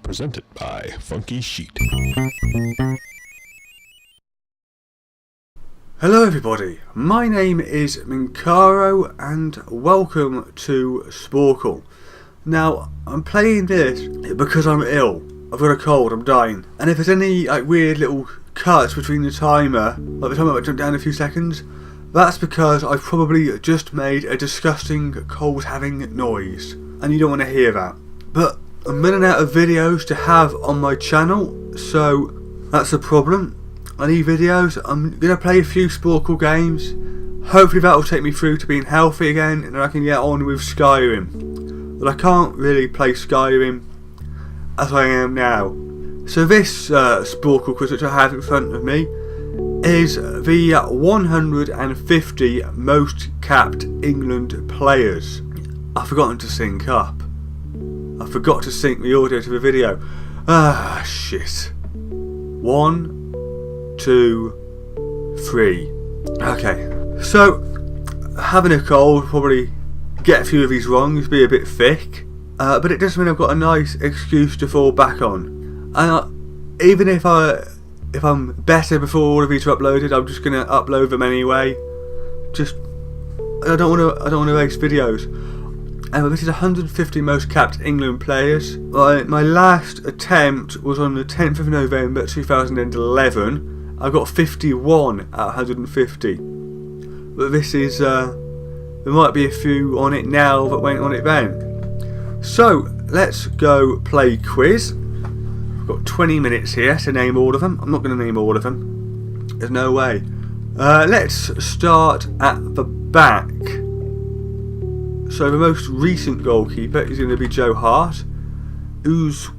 Presented by Funky Sheet. Hello everybody, my name is Minkaro and welcome to Sporcle. Now, I'm playing this because I'm ill. I've got a cold, I'm dying. And if there's any weird little cuts between the timer, like the timer might jump down a few seconds, that's because I've probably just made a disgusting cold having noise. And you don't want to hear that. But I'm running out of videos to have on my channel, so that's a problem. I need videos. I'm going to play a few Sporcle games. Hopefully that'll take me through to being healthy again and I can get on with Skyrim. But I can't really play Skyrim as I am now. So this Sporcle quiz which I have in front of me is the 150 most capped England players. I've forgotten to sync up. I forgot to sync the audio to the video. Ah, shit. 1, 2, 3. Okay. So, having a cold, probably get a few of these wrong, be a bit thick. But it does mean I've got a nice excuse to fall back on. And even if I'm better before all of these are uploaded, I'm just gonna upload them anyway. I don't want to waste videos. This is 150 most capped England players. My last attempt was on the 10th of November 2011. I got 51 out of 150. But this is, there might be a few on it now that went on it then. So, let's go play quiz. I've got 20 minutes here to name all of them. I'm not going to name all of them. There's no way. Let's start at the back. So the most recent goalkeeper is going to be Joe Hart, who's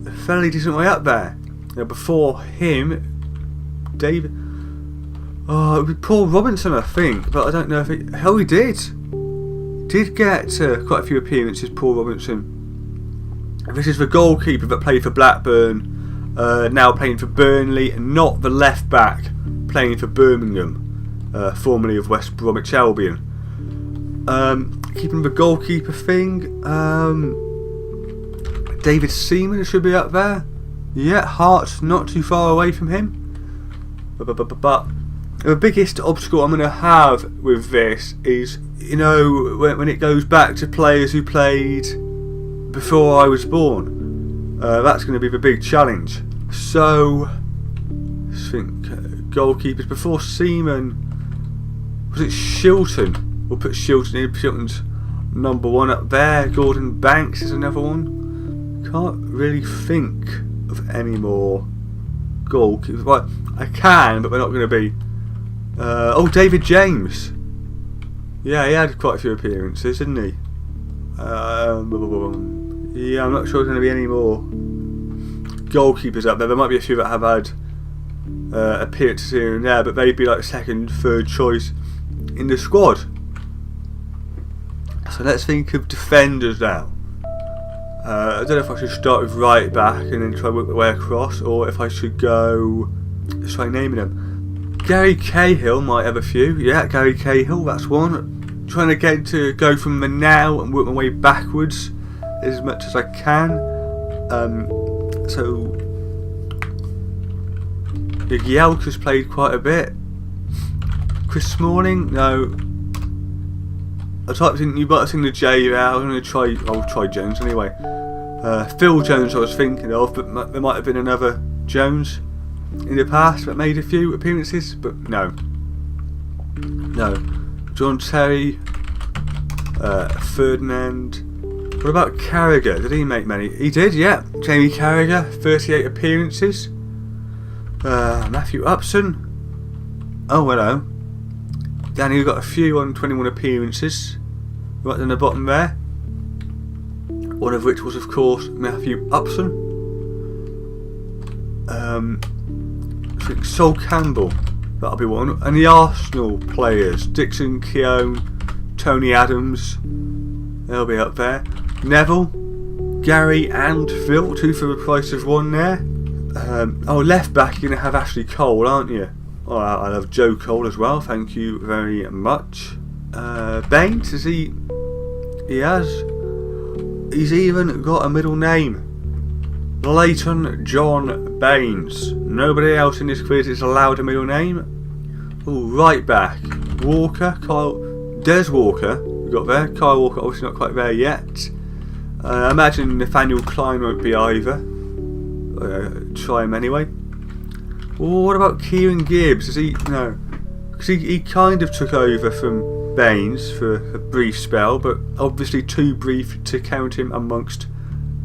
a fairly decent way up there. Now before him, David. Oh, it would be Paul Robinson, I think, but I don't know if he. Hell, he did. Did get quite a few appearances, Paul Robinson. And this is the goalkeeper that played for Blackburn, now playing for Burnley, and not the left back playing for Birmingham, formerly of West Bromwich Albion. Keeping the goalkeeper thing, David Seaman should be up there. Yeah, Hart's not too far away from him. But the biggest obstacle I'm going to have with this is, you know, when it goes back to players who played before I was born. That's going to be the big challenge. So, I think goalkeepers before Seaman, was it Shilton? We'll put Shilton in. Shilton's number 1 up there. Gordon Banks is another one. Can't really think of any more goalkeepers. Well, I can, but they're not going to be. David James. Yeah, he had quite a few appearances, didn't he? Yeah, I'm not sure there's going to be any more goalkeepers up there. There might be a few that have had appearances here and there, but they'd be like second, third choice in the squad. So let's think of defenders now. I don't know if I should start with right back and then try to work my way across, or if I should go. Let's try naming them. Gary Cahill might have a few. Yeah, Gary Cahill, that's one. Trying to go from the now and work my way backwards as much as I can. So Yelka's played quite a bit. Chris Smalling, no. I typed in, you might have seen the J there. I'll try Jones anyway. Phil Jones I was thinking of, but there might have been another Jones in the past that made a few appearances, but no. John Terry, Ferdinand. What about Carragher? Did he make many? He did, yeah. Jamie Carragher, 38 appearances. Matthew Upson. Oh, hello. Danny got a few on 21 appearances, right down the bottom there. One of which was, of course, Matthew Upson. I think Sol Campbell, that'll be one. And the Arsenal players, Dixon, Keown, Tony Adams, they'll be up there. Neville, Gary and Phil, 2 for the price of 1 there. Left back, you're going to have Ashley Cole, aren't you? Oh, I love Joe Cole as well, thank you very much. Baines, is he has. He's even got a middle name. Leighton John Baines. Nobody else in this quiz is allowed a middle name. Oh, right back. Walker, Kyle, Des Walker. We got there. Kyle Walker, obviously not quite there yet. I imagine Nathaniel Klein won't be either. Try him anyway. Well, what about Kieran Gibbs? Is he? No, because he kind of took over from Baines for a brief spell, but obviously too brief to count him amongst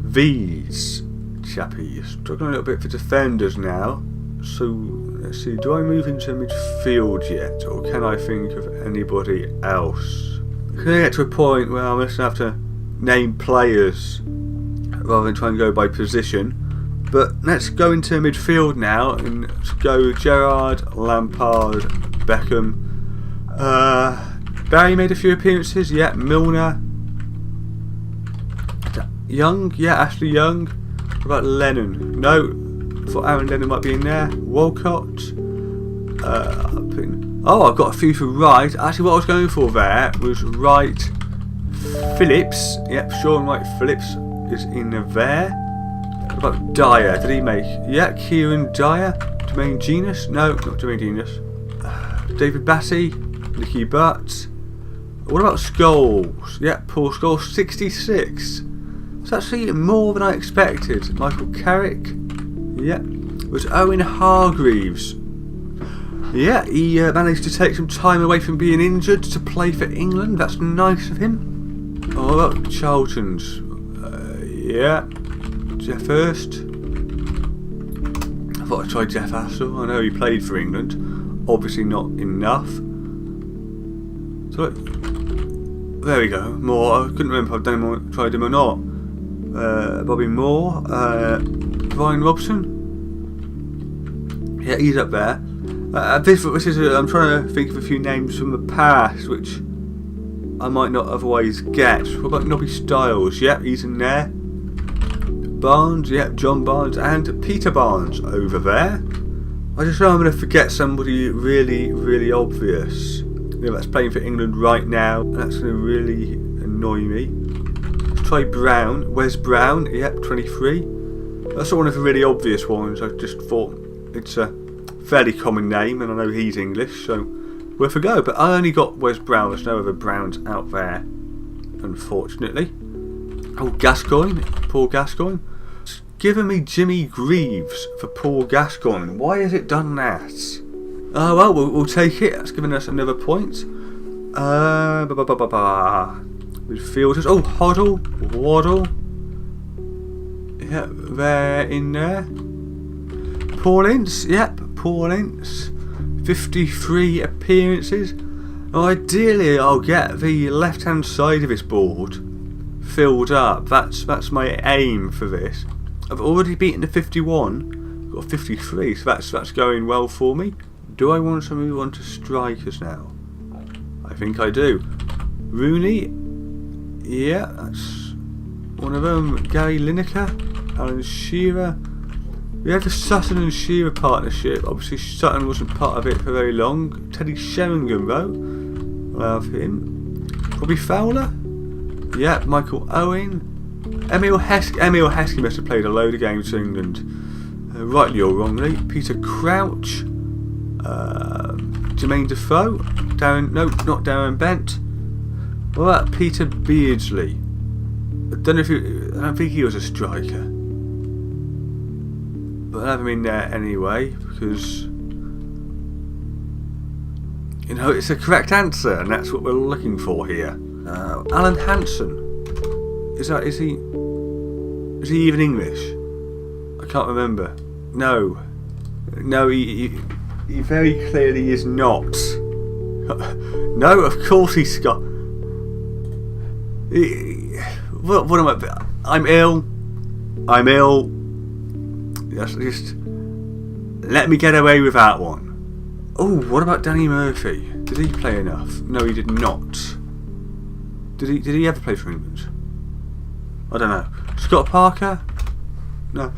these chappies. Struggling a little bit for defenders now. So let's see. Do I move into midfield yet, or can I think of anybody else? Can I get to a point where I'm just going to have to name players rather than try and go by position? But let's go into midfield now and let's go Gerrard, Lampard, Beckham. Barry made a few appearances. Yeah, Milner. Young. Yeah, Ashley Young. What about Lennon? No. I thought Aaron Lennon might be in there. Walcott. Oh, I've got a few for Wright. Actually, what I was going for there was Wright Phillips. Yep, Sean Wright Phillips is in there. What about Dyer? Did he make? Yeah, Kieran Dyer. Jermaine Genius? No, not Jermaine Genius. David Batty. Nicky Butt. What about Scholes? Yeah, Paul Scholes, 66. It's actually more than I expected. Michael Carrick. Yeah. It was Owen Hargreaves. Yeah, he managed to take some time away from being injured to play for England. That's nice of him. Oh, what about Charlton's? Yeah. Jeff Hurst. I thought I'd try Jeff Hassel. I know he played for England. Obviously not enough. So there we go. Moore. I couldn't remember if I've done him or tried him or not. Bobby Moore. Ryan Robson. Yeah, he's up there. This is I'm trying to think of a few names from the past which I might not otherwise get. What about Nobby Stiles? Yeah, he's in there. Barnes, yeah, John Barnes and Peter Barnes over there. I just know I'm going to forget somebody really, really obvious. That's playing for England right now. That's going to really annoy me. Let's try Brown. Wes Brown, yep, 23. That's one of the really obvious ones. I just thought it's a fairly common name and I know he's English, so worth a go. But I only got Wes Brown. There's no other Browns out there, unfortunately. Oh, Gascoigne, Paul Gascoigne. It's given me Jimmy Greaves for Paul Gascoigne. Why has it done that? Oh well, we'll take it. That's given us another point. Midfielders. Oh, Hoddle, Waddle. Yep, they're in there. Paul Ince. Yep, Paul Ince. 53 appearances. Ideally, I'll get the left-hand side of this board filled up. That's my aim for this. I've already beaten the 51. Got 53, so that's going well for me. Do I want to move on to strikers now? I think I do. Rooney. Yeah, that's one of them. Gary Lineker. Alan Shearer. We have the Sutton and Shearer partnership. Obviously Sutton wasn't part of it for very long. Teddy Sheringham though. I love him. Bobby Fowler. Yeah, Michael Owen. Emil Heskey must have played a load of games for England. Rightly or wrongly. Peter Crouch. Jermaine Defoe. Not Darren Bent. What about Peter Beardsley? I don't think he was a striker. But I'll have him in there anyway because it's a correct answer and that's what we're looking for here. Alan Hansen. Is he even English? I can't remember. No, he very clearly is not. No, of course he's Scott. What am I? I'm ill. Just let me get away with that one. Oh, what about Danny Murphy? Did he play enough? No, he did not. Did he ever play for England? I don't know. Scott Parker? No.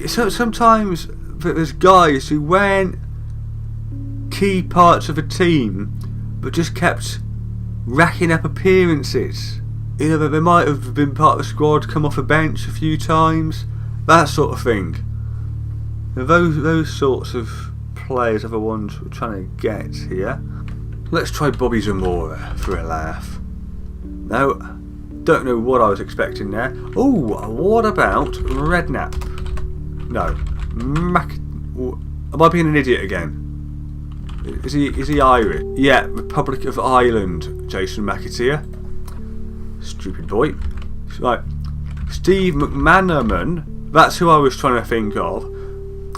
So sometimes there's guys who weren't key parts of a team, but just kept racking up appearances. You know, they might have been part of the squad, come off a bench a few times, that sort of thing. Now, those sorts of players are the ones we're trying to get here. Let's try Bobby Zamora for a laugh. No, don't know what I was expecting there. Oh, what about Redknapp? No, am I being an idiot again? Is he Irish? Yeah, Republic of Ireland, Jason McAteer. Stupid boy. Right, Steve McManaman, that's who I was trying to think of.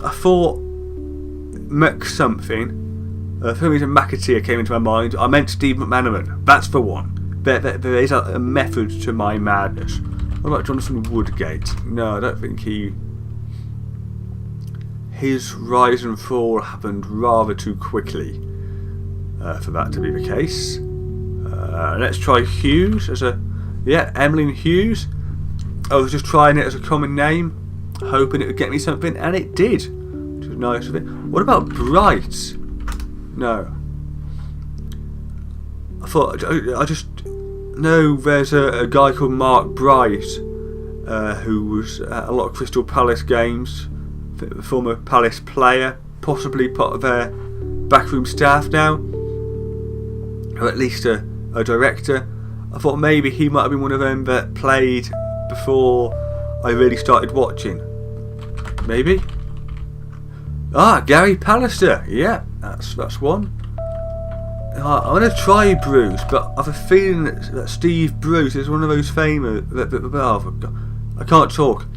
I thought Mc something. For some reason McAteer came into my mind. I meant Steve McManaman, that's the one. There is a method to my madness. What about Jonathan Woodgate? No, I don't think his rise and fall happened rather too quickly for that to be the case. Let's try Hughes as a... Yeah, Emlyn Hughes. I was just trying it as a common name, hoping it would get me something, and it did, which was nice of it. What about Bright? No. I just know there's a guy called Mark Bright who was at a lot of Crystal Palace games, former Palace player, possibly part of their backroom staff now, or at least a director. I thought maybe he might have been one of them that played before I really started watching. Maybe? Ah, Gary Pallister. Yeah, that's one. I'm going to try Bruce, but I have a feeling that Steve Bruce is one of those famous... I can't talk.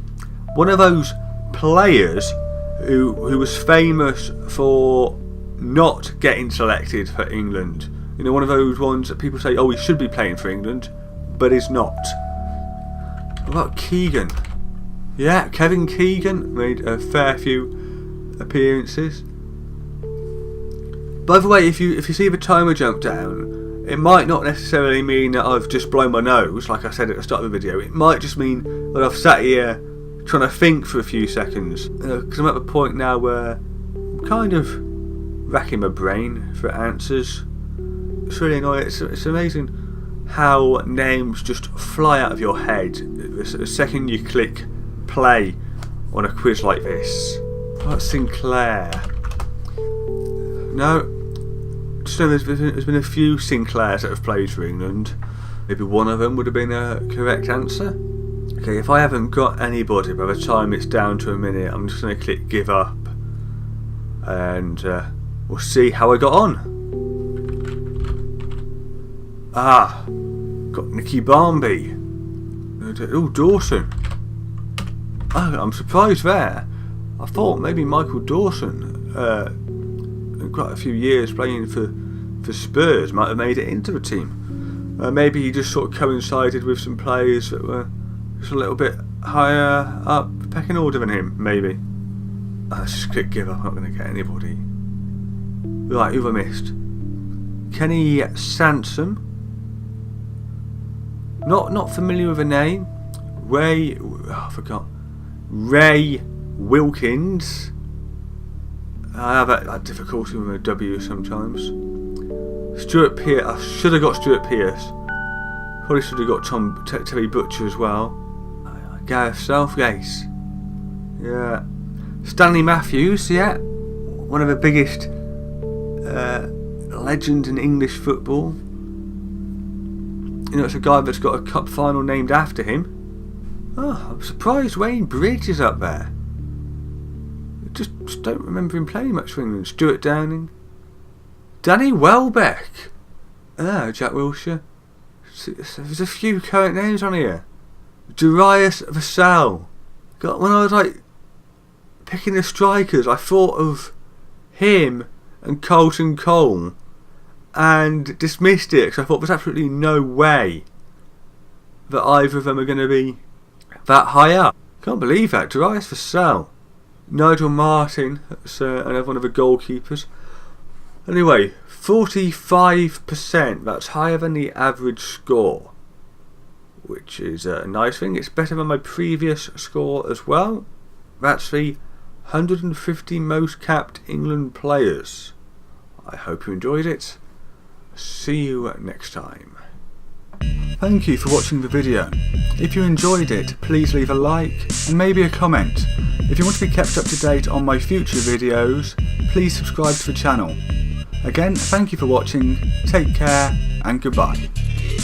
One of those players who was famous for not getting selected for England. You know, one of those ones that people say, oh, he should be playing for England, but is not. What about Keegan? Yeah, Kevin Keegan made a fair few appearances. By the way, if you see the timer jump down, it might not necessarily mean that I've just blown my nose, like I said at the start of the video. It might just mean that I've sat here trying to think for a few seconds. Because I'm at the point now where I'm kind of racking my brain for answers. It's really annoying. It's amazing how names just fly out of your head the second you click play on a quiz like this. What about Sinclair? No, just know there's been a few Sinclairs that have played for England. Maybe one of them would have been a correct answer. Okay, if I haven't got anybody by the time it's down to a minute, I'm just going to click give up, and we'll see how I got on. Ah, got Nicky Barmby. Oh, Dawson. Oh, I'm surprised there. I thought maybe Michael Dawson, quite a few years playing for Spurs, might have made it into the team. Maybe he just sort of coincided with some players that were just a little bit higher up pecking order than him, maybe. Let's just click give up, I'm not going to get anybody. Right, who have I missed? Kenny Sansom. Not familiar with a name. I forgot. Ray Wilkins. I have that difficulty with a W sometimes. Stuart Pearce. I should have got Stuart Pearce. Probably should have got Terry Butcher as well. Gareth Southgate. Yeah. Stanley Matthews. Yeah. One of the biggest legends in English football. You know, it's a guy that's got a cup final named after him. Oh, I'm surprised Wayne Bridge is up there. Just don't remember him playing much for England. Stuart Downing. Danny Welbeck. Jack Wilshere. There's a few current names on here. Darius Vassell. God, when I was like picking the strikers, I thought of him and Carlton Cole and dismissed it because I thought there's absolutely no way that either of them are going to be that high up. Can't believe that. Darius Vassell. Nigel Martin, that's another one of the goalkeepers. Anyway, 45%, that's higher than the average score, which is a nice thing. It's better than my previous score as well. That's the 150 most capped England players. I hope you enjoyed it. See you next time. Thank you for watching the video. If you enjoyed it, please leave a like and maybe a comment. If you want to be kept up to date on my future videos, please subscribe to the channel. Again, thank you for watching, take care and goodbye.